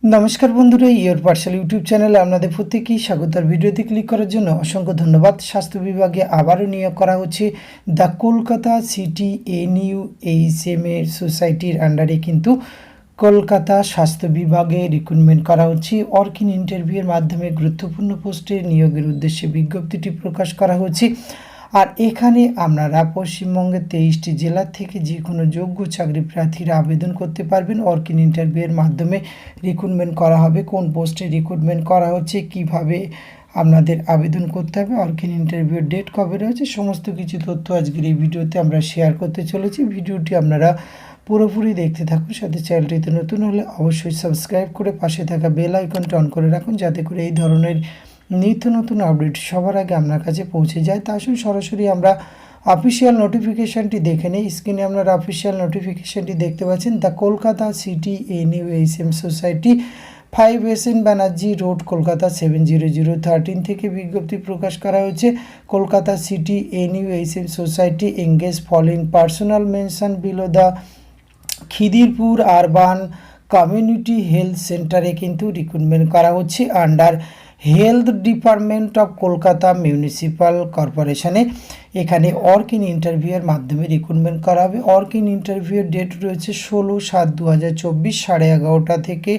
নমস্কার বন্ধুরা, your parcel YouTube চ্যানেলে আপনাদের প্রত্যেকেই স্বাগত। আর ভিডিওতে ক্লিক করার জন্য অসংখ্য ধন্যবাদ। স্বাস্থ্য বিভাগে আবারও নিয়োগ করা হচ্ছে দ্য কলকাতা সিটি NUHM এর সোসাইটির আন্ডারে কিন্তু কলকাতা স্বাস্থ্য বিভাগে রিক্রুটমেন্ট করা হচ্ছে। অর্কিন ইন্টারভিউয়ের মাধ্যমে গুরুত্বপূর্ণ পোস্টে নিয়োগের উদ্দেশ্যে বিজ্ঞপ্তিটি প্রকাশ করা হচ্ছে। আর এখানে আপনারা পশ্চিমবঙ্গের 23টি জেলা থেকে যে কোনো যোগ্য চাকরি প্রার্থীরা আবেদন করতে পারবেন। অর্কিন ইন্টারভিউয়ের মাধ্যমে রিক্রুটমেন্ট করা হবে। কোন পোস্টে রিক্রুটমেন্ট করা হচ্ছে, কিভাবে আপনাদের আবেদন করতে হবে, অর্কিন ইন্টারভিউর ডেট কবে রয়েছে, সমস্ত কিছু তথ্য আজকের এই ভিডিওতে আমরা শেয়ার করতে চলেছি। ভিডিওটি আপনারা পুরোপুরি দেখতে থাকুন। সাথে চ্যানেলটিতে নতুন হলে অবশ্যই সাবস্ক্রাইব করে পাশে থাকা বেল আইকনটি অন করে রাখুন, যাতে করে এই ধরনের নিত্য নতুন আপডেট সবার আগে আপনার কাছে পৌঁছে যায়। তা আসুন সরাসরি আমরা অফিসিয়াল নোটিফিকেশানটি দেখে নেই। স্ক্রিনে আপনারা অফিসিয়াল নোটিফিকেশানটি দেখতে পাচ্ছেন। The Kolkata city NUHM society 5SN Banerjee road, Kolkata 70013 থেকে বিজ্ঞপ্তি প্রকাশ করা হয়েছে। Kolkata city NUHM society engage following personal mention below the Khidirpur urban community health সেন্টারে কিন্তু রিক্রুটমেন্ট করা হচ্ছে under health department of Kolkata municipal কর্পোরেশনে। এখানে অর্কিন ইন্টারভিউয়ের মাধ্যমে রিক্রুটমেন্ট করা হবে। অর্কিন ইন্টারভিউয়ের ডেট রয়েছে 16/7/2024 11:30 থেকে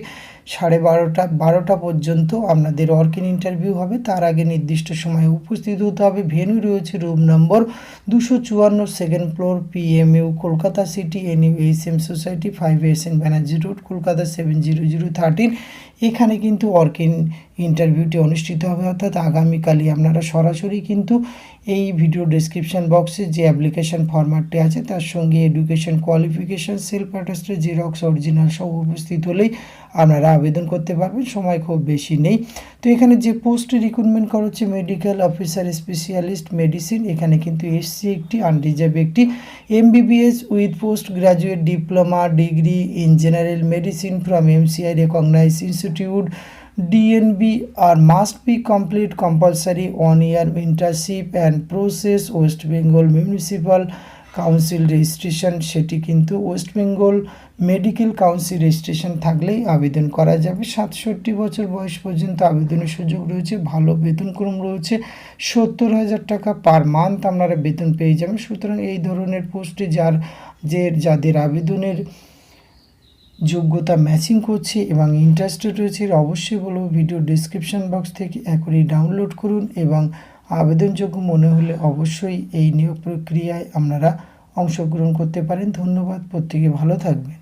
12:30 পর্যন্ত আপনাদের অর্কিন ইন্টারভিউ হবে। তার আগে নির্দিষ্ট সময়ে উপস্থিত হতে হবে। ভেন্যু রয়েছে room number 254, second floor, PMU, Kolkata city NUHM society 5SN Banerjee road, Kolkata 70013। এখানে কিন্তু অর্কিন ইন্টারভিউটি অনুষ্ঠিত হবে, অর্থাৎ আগামীকালই। আপনারা সরাসরি কিন্তু এই ভিডিও ডেসক্রিপশন বক্সে যে অ্যাপ্লিকেশন ফরম্যাটটি আছে তার সঙ্গে education qualification, self attested xerox, original সব উপস্থিত হলেই আপনারা আবেদন করতে পারবেন। সময় খুব বেশি নেই। তো এখানে যে পোস্টে রিক্রুটমেন্ট করা হচ্ছে মেডিকেল অফিসার স্পেশালিস্ট মেডিসিন, এখানে কিন্তু SC একটি, আনরিজার্ভ একটি, MBBS with post graduate diploma degree in general medicine from MCI recognized institute DNB আর must be complete compulsory 1 year internship and process West Bengal municipal council registration. সেটি কিন্তু West Bengal medical council registration থাকলেই আবেদন করা যাবে। 67 বছর বয়স পর্যন্ত আবেদনের সুযোগ রয়েছে। ভালো বেতনক্রম রয়েছে। 70,000 টাকা পার মান্থ আপনারা বেতন পেয়ে যাবেন। সুতরাং এই ধরনের পোস্টে যাদের আবেদনের যোগ্যতা ম্যাচিং করছে এবং ইন্টারেস্টেড রয়েছে, অবশ্যই বলবো ভিডিও ডিসক্রিপশন বক্স থেকে এখনই ডাউনলোড করুন এবং আবেদনযোগ্য মনে হলে অবশ্যই এই নিয়োগ প্রক্রিয়ায় আপনারা অংশগ্রহণ করতে পারেন। ধন্যবাদ, প্রত্যেকে ভালো থাকবেন।